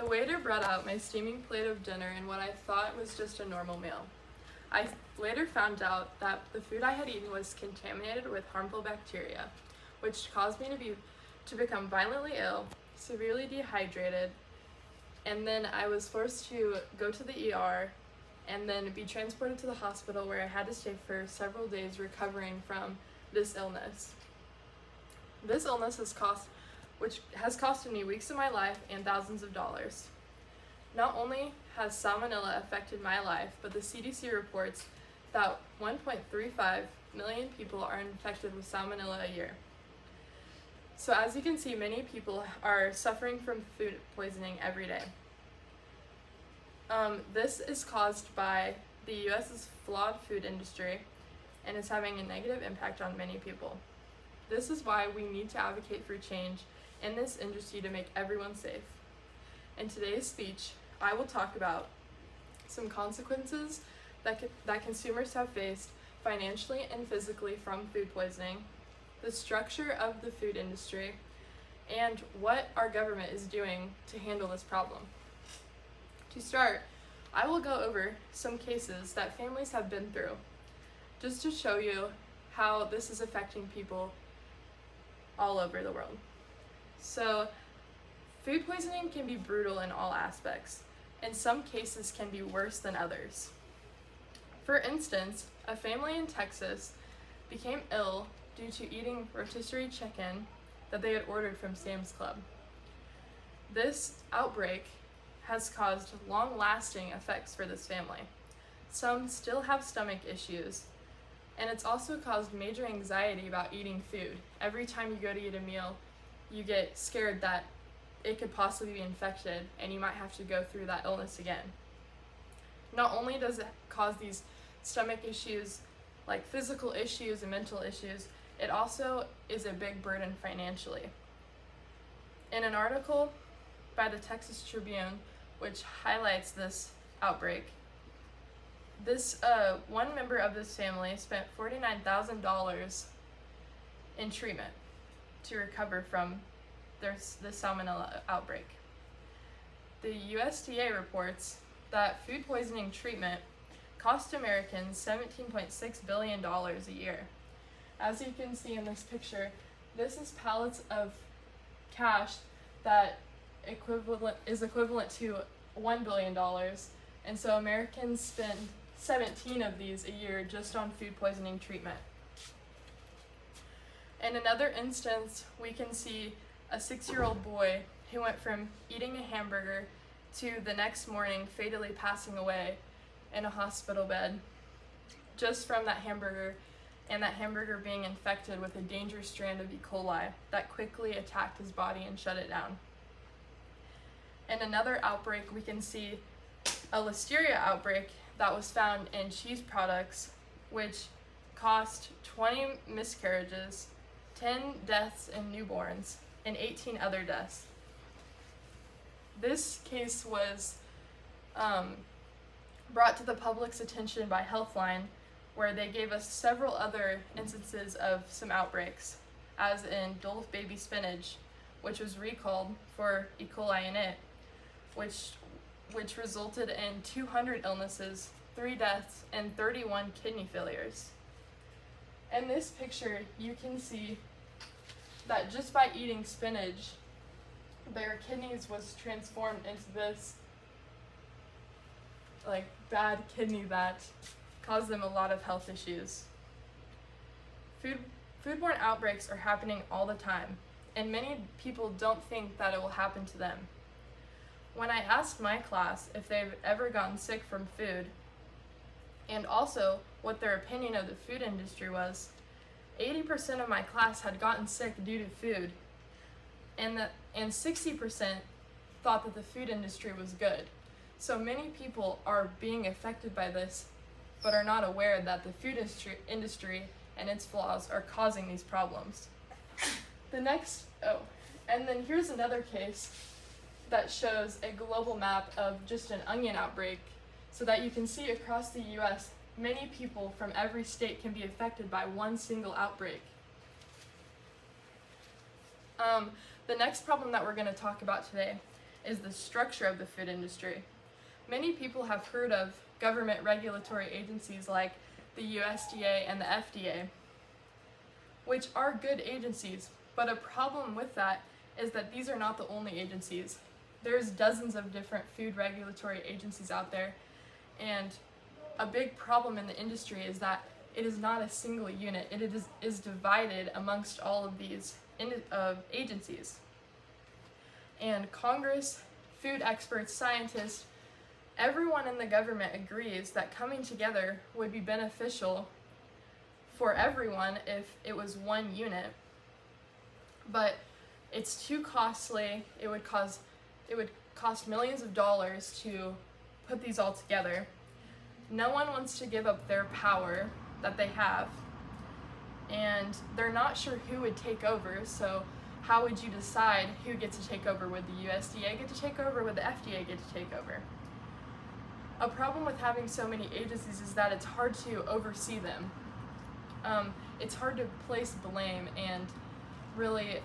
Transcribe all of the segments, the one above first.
The waiter brought out my steaming plate of dinner in what I thought was just a normal meal. I later found out that the food I had eaten was contaminated with harmful bacteria, which caused me to become violently ill, severely dehydrated, and then I was forced to go to the ER and then be transported to the hospital where I had to stay for several days recovering from this illness. This illness which has costed me weeks of my life and thousands of dollars. Not only has salmonella affected my life, but the CDC reports that 1.35 million people are infected with salmonella a year. So as you can see, many people are suffering from food poisoning every day. This is caused by the U.S.'s flawed food industry and is having a negative impact on many people. This is why we need to advocate for change in this industry to make everyone safe. In today's speech, I will talk about some consequences that consumers have faced financially and physically from food poisoning, the structure of the food industry, and what our government is doing to handle this problem. To start, I will go over some cases that families have been through, just to show you how this is affecting people all over the world. So, food poisoning can be brutal in all aspects, and some cases can be worse than others. For instance, a family in Texas became ill due to eating rotisserie chicken that they had ordered from Sam's Club. This outbreak has caused long-lasting effects for this family. Some still have stomach issues, and it's also caused major anxiety about eating food. Every time you go to eat a meal, you get scared that it could possibly be infected and you might have to go through that illness again. Not only does it cause these stomach issues, like physical issues and mental issues, it also is a big burden financially. In an article by the Texas Tribune, which highlights this outbreak, one member of this family spent $49,000 in treatment to recover from the salmonella outbreak. The USDA reports that food poisoning treatment cost Americans $17.6 billion a year. As you can see in this picture, this is pallets of cash that is equivalent to $1 billion, and so Americans spend 17 of these a year just on food poisoning treatment. In another instance, we can see a 6-year-old boy who went from eating a hamburger to the next morning fatally passing away in a hospital bed just from that hamburger, and that hamburger being infected with a dangerous strand of E. coli that quickly attacked his body and shut it down. In another outbreak, we can see a listeria outbreak that was found in cheese products, which cost 20 miscarriages, 10 deaths in newborns, and 18 other deaths. This case was brought to the public's attention by Healthline, where they gave us several other instances of some outbreaks, as in Dole baby spinach, which was recalled for E. coli in it, which resulted in 200 illnesses, 3 deaths, and 31 kidney failures. In this picture, you can see that just by eating spinach, their kidneys was transformed into this bad kidney that caused them a lot of health issues. Foodborne outbreaks are happening all the time, and many people don't think that it will happen to them. When I asked my class if they've ever gotten sick from food, and also what their opinion of the food industry was, 80% of my class had gotten sick due to food, and 60% thought that the food industry was good. So many people are being affected by this, but are not aware that the food industry and its flaws are causing these problems. And then here's another case that shows a global map of just an onion outbreak, so that you can see across the US, many people from every state can be affected by one single outbreak. The next problem that we're going to talk about today is the structure of the food industry. Many people have heard of government regulatory agencies like the USDA and the FDA, which are good agencies, but a problem with that is that these are not the only agencies. There's dozens of different food regulatory agencies out there, and a big problem in the industry is that it is not a single unit. It is divided amongst all of these agencies. And Congress, food experts, scientists, everyone in the government agrees that coming together would be beneficial for everyone if it was one unit, but it's too costly. It would cost millions of dollars to put these all together. No one wants to give up their power that they have, and they're not sure who would take over. So how would you decide who gets to take over? Would the USDA get to take over? Would the FDA get to take over? A problem with having so many agencies is that it's hard to oversee them. It's hard to place blame and really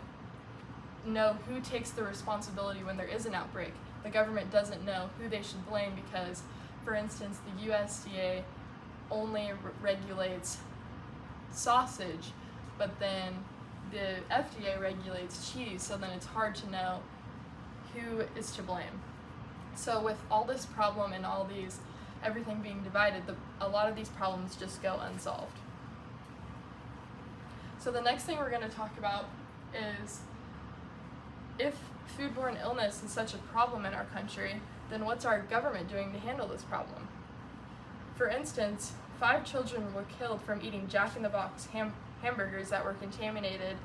know who takes the responsibility when there is an outbreak. The government doesn't know who they should blame because, for instance, the USDA only regulates sausage, but then the FDA regulates cheese, so then it's hard to know who is to blame. So with all this problem and everything being divided, a lot of these problems just go unsolved. So the next thing we're going to talk about is, if foodborne illness is such a problem in our country, then what's our government doing to handle this problem? For instance, 5 children were killed from eating Jack in the Box hamburgers that were contaminated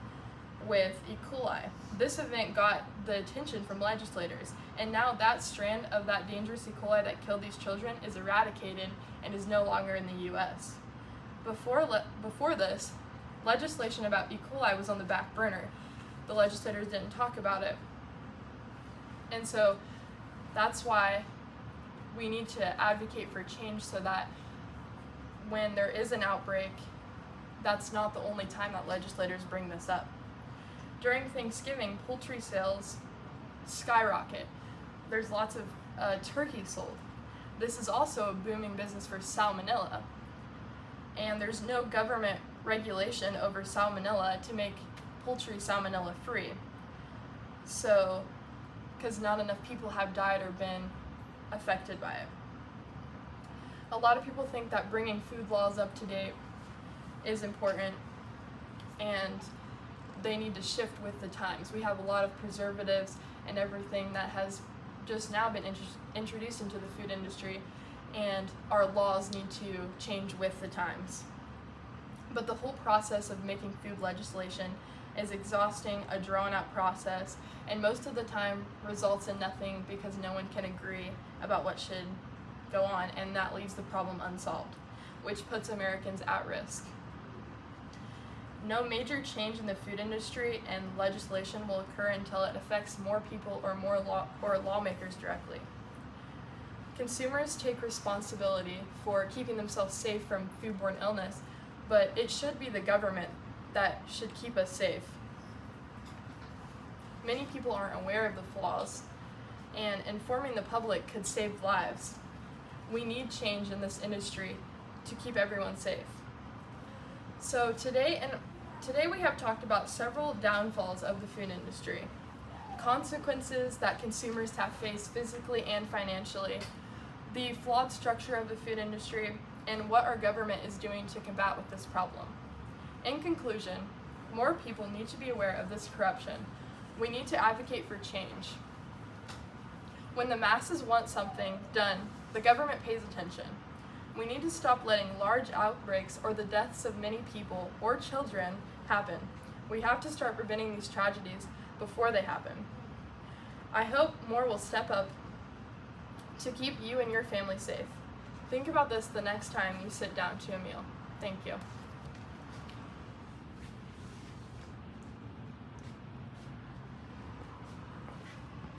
with E. coli. This event got the attention from legislators, and now that strand of that dangerous E. coli that killed these children is eradicated and is no longer in the U.S. Before this, legislation about E. coli was on the back burner. The legislators didn't talk about it. And so that's why we need to advocate for change, so that when there is an outbreak, that's not the only time that legislators bring this up. During Thanksgiving, poultry sales skyrocket. There's lots of turkey sold. This is also a booming business for salmonella. And there's no government regulation over salmonella to make poultry salmonella free. So, because not enough people have died or been affected by it. A lot of people think that bringing food laws up to date is important, and they need to shift with the times. We have a lot of preservatives and everything that has just now been introduced into the food industry, and our laws need to change with the times. But the whole process of making food legislation is exhausting, a drawn-out process, and most of the time results in nothing because no one can agree about what should go on, and that leaves the problem unsolved, which puts Americans at risk. No major change in the food industry and legislation will occur until it affects more people or lawmakers directly. Consumers take responsibility for keeping themselves safe from foodborne illness, but it should be the government that should keep us safe. Many people aren't aware of the flaws, and informing the public could save lives. We need change in this industry to keep everyone safe. So today we have talked about several downfalls of the food industry, consequences that consumers have faced physically and financially, the flawed structure of the food industry, and what our government is doing to combat with this problem. In conclusion, more people need to be aware of this corruption. We need to advocate for change. When the masses want something done, the government pays attention. We need to stop letting large outbreaks or the deaths of many people or children happen. We have to start preventing these tragedies before they happen. I hope more will step up to keep you and your family safe. Think about this the next time you sit down to a meal. Thank you.